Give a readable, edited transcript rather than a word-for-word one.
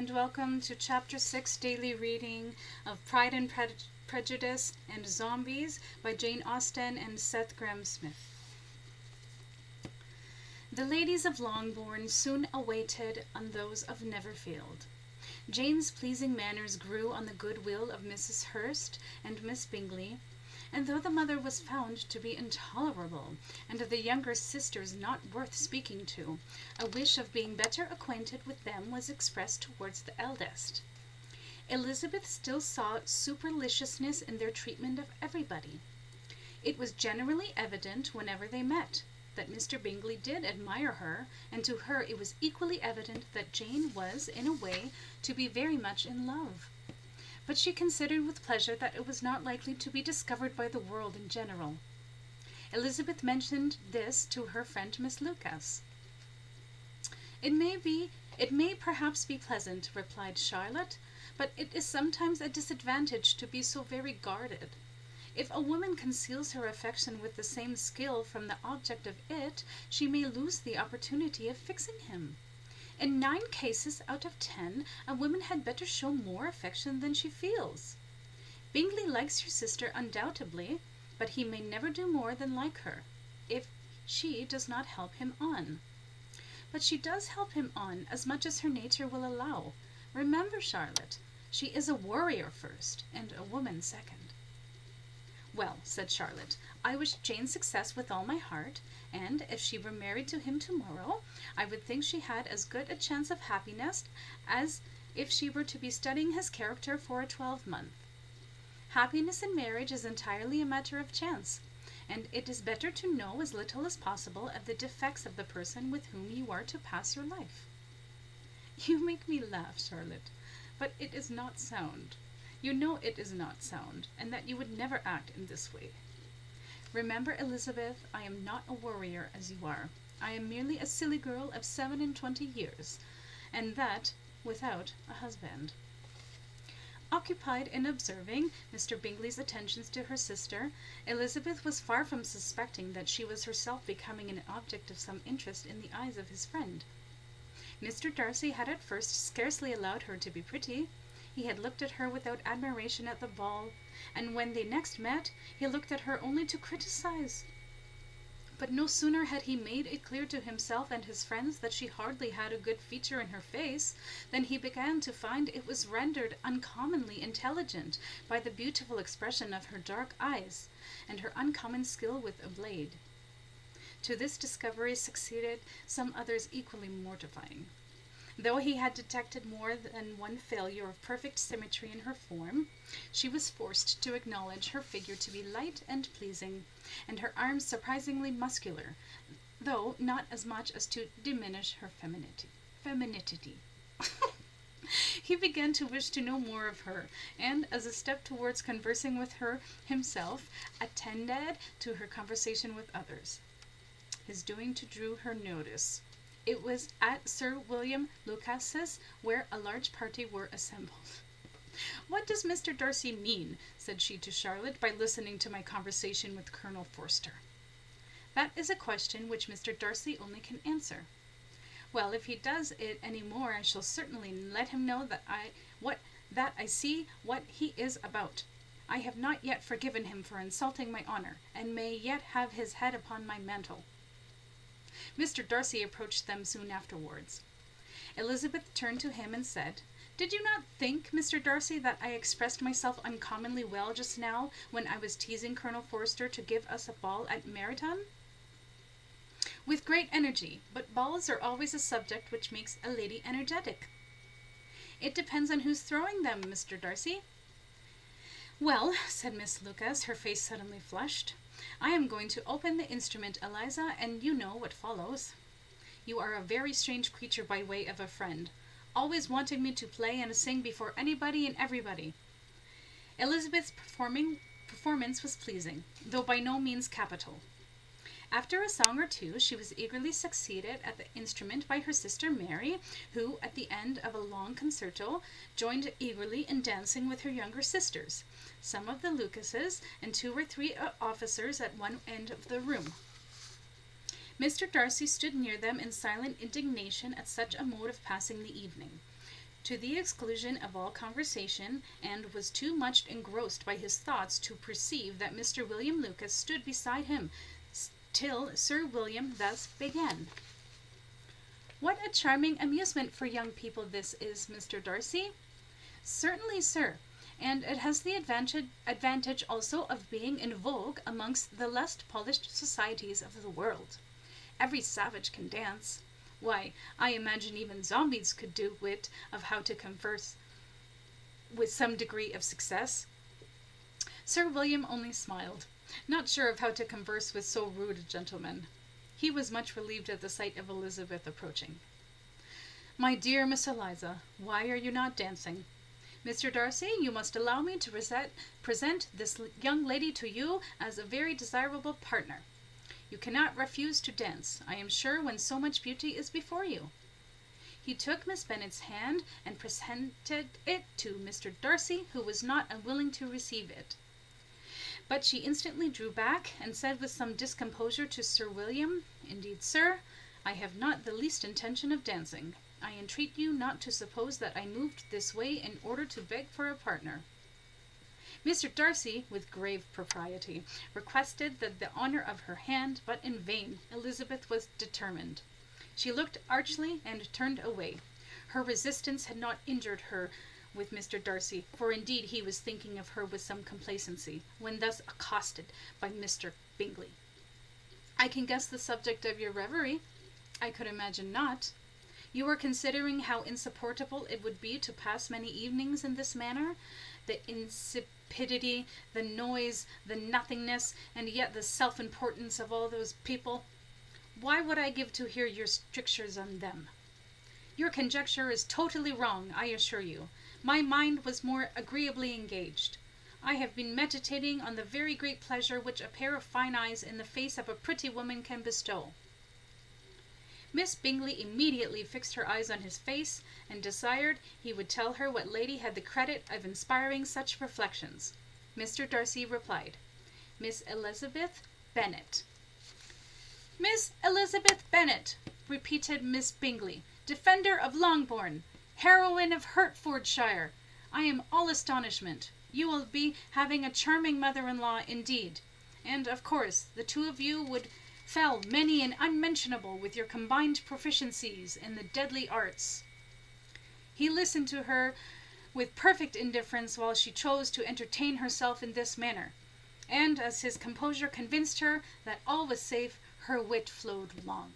and welcome to Chapter 6 Daily Reading of Pride and Prejudice and Zombies by Jane Austen and Seth Grahame-Smith. The ladies of Longbourn soon awaited on those of Netherfield. Jane's pleasing manners grew on the goodwill of Mrs. Hurst and Miss Bingley, and though the mother was found to be intolerable, and the younger sisters not worth speaking to, a wish of being better acquainted with them was expressed towards the eldest. Elizabeth still saw superciliousness in their treatment of everybody. It was generally evident, whenever they met, that Mr. Bingley did admire her, and to her it was equally evident that Jane was, in a way, to be very much in love. But she considered with pleasure that it was not likely to be discovered by the world in general. Elizabeth mentioned this to her friend Miss Lucas. It may perhaps be pleasant," replied Charlotte, "but it is sometimes a disadvantage to be so very guarded. If a woman conceals her affection with the same skill from the object of it, she may lose the opportunity of fixing him. In 9 cases out of 10, a woman had better show more affection than she feels. Bingley likes your sister undoubtedly, but he may never do more than like her, if she does not help him on. But she does help him on as much as her nature will allow. Remember, Charlotte, she is a warrior first, and a woman second." "Well," said Charlotte, "I wish Jane success with all my heart, and if she were married to him tomorrow, I would think she had as good a chance of happiness as if she were to be studying his character for a 12-month. Happiness in marriage is entirely a matter of chance, and it is better to know as little as possible of the defects of the person with whom you are to pass your life." "You make me laugh, Charlotte, but it is not sound. You know it is not sound, and that you would never act in this way. Remember, Elizabeth, I am not a warrior as you are. I am merely a silly girl of 27 years, and that without a husband." Occupied in observing Mr. Bingley's attentions to her sister, Elizabeth was far from suspecting that she was herself becoming an object of some interest in the eyes of his friend. Mr. Darcy had at first scarcely allowed her to be pretty. He had looked at her without admiration at the ball, and when they next met, he looked at her only to criticize. But no sooner had he made it clear to himself and his friends that she hardly had a good feature in her face, than he began to find it was rendered uncommonly intelligent by the beautiful expression of her dark eyes, and her uncommon skill with a blade. To this discovery succeeded some others equally mortifying. Though he had detected more than one failure of perfect symmetry in her form, she was forced to acknowledge her figure to be light and pleasing, and her arms surprisingly muscular, though not as much as to diminish her femininity. He began to wish to know more of her, and, as a step towards conversing with her himself, attended to her conversation with others. His doing drew her notice. It was at Sir William Lucas's, where a large party were assembled. "What does Mr. Darcy mean," said she to Charlotte, "by listening to my conversation with Colonel Forster?" "That is a question which Mr. Darcy only can answer." "Well, if he does it any more, I shall certainly let him know that I see what he is about. I have not yet forgiven him for insulting my honor, and may yet have his head upon my mantle." Mr. Darcy approached them soon afterwards. Elizabeth turned to him and said, "Did you not think, Mr. Darcy, that I expressed myself uncommonly well just now, when I was teasing Colonel Forster to give us a ball at Meryton?" "With great energy, but balls are always a subject which makes a lady energetic." "It depends on who's throwing them, Mr. Darcy." "Well," said Miss Lucas, her face suddenly flushed, "I am going to open the instrument, Eliza, and you know what follows. You are a very strange creature by way of a friend, always wanting me to play and sing before anybody and everybody." Elizabeth's performance was pleasing, though by no means capital. After a song or two, she was eagerly succeeded at the instrument by her sister Mary, who, at the end of a long concerto, joined eagerly in dancing with her younger sisters, some of the Lucases, and 2 or 3 officers at one end of the room. Mr. Darcy stood near them in silent indignation at such a mode of passing the evening. to the exclusion of all conversation, and was too much engrossed by his thoughts to perceive that Mr. William Lucas stood beside him, till Sir William thus began. "What a charming amusement for young people this is, Mr. Darcy." "Certainly, sir, and it has the advantage also of being in vogue amongst the less polished societies of the world. Every savage can dance. Why, I imagine even zombies could do wit of how to converse with some degree of success." Sir William only smiled, not sure of how to converse with so rude a gentleman. He was much relieved at the sight of Elizabeth approaching. "My dear Miss Eliza, why are you not dancing? Mr. Darcy, you must allow me to present this young lady to you as a very desirable partner. You cannot refuse to dance, I am sure, when so much beauty is before you." He took Miss Bennet's hand and presented it to Mr. Darcy, who was not unwilling to receive it. But she instantly drew back, and said with some discomposure to Sir William, "Indeed, sir, I have not the least intention of dancing. I entreat you not to suppose that I moved this way in order to beg for a partner." Mr. Darcy, with grave propriety, requested the honour of her hand, but in vain. Elizabeth was determined. She looked archly and turned away. Her resistance had not injured her with Mr. Darcy, for indeed he was thinking of her with some complacency, when thus accosted by Mr. Bingley. "I can guess the subject of your reverie." "I could imagine not. You are considering how insupportable it would be to pass many evenings in this manner? The insipidity, the noise, the nothingness, and yet the self-importance of all those people. Why would I give to hear your strictures on them? Your conjecture is totally wrong, I assure you. My mind was more agreeably engaged. I have been meditating on the very great pleasure which a pair of fine eyes in the face of a pretty woman can bestow." Miss Bingley immediately fixed her eyes on his face, and desired he would tell her what lady had the credit of inspiring such reflections. Mr. Darcy replied, "Miss Elizabeth Bennet." "Miss Elizabeth Bennet," repeated Miss Bingley, "defender of Longbourn, heroine of Hertfordshire. I am all astonishment. You will be having a charming mother-in-law indeed, and, of course, the two of you would fell many an unmentionable with your combined proficiencies in the deadly arts." He listened to her with perfect indifference while she chose to entertain herself in this manner, and as his composure convinced her that all was safe, her wit flowed long.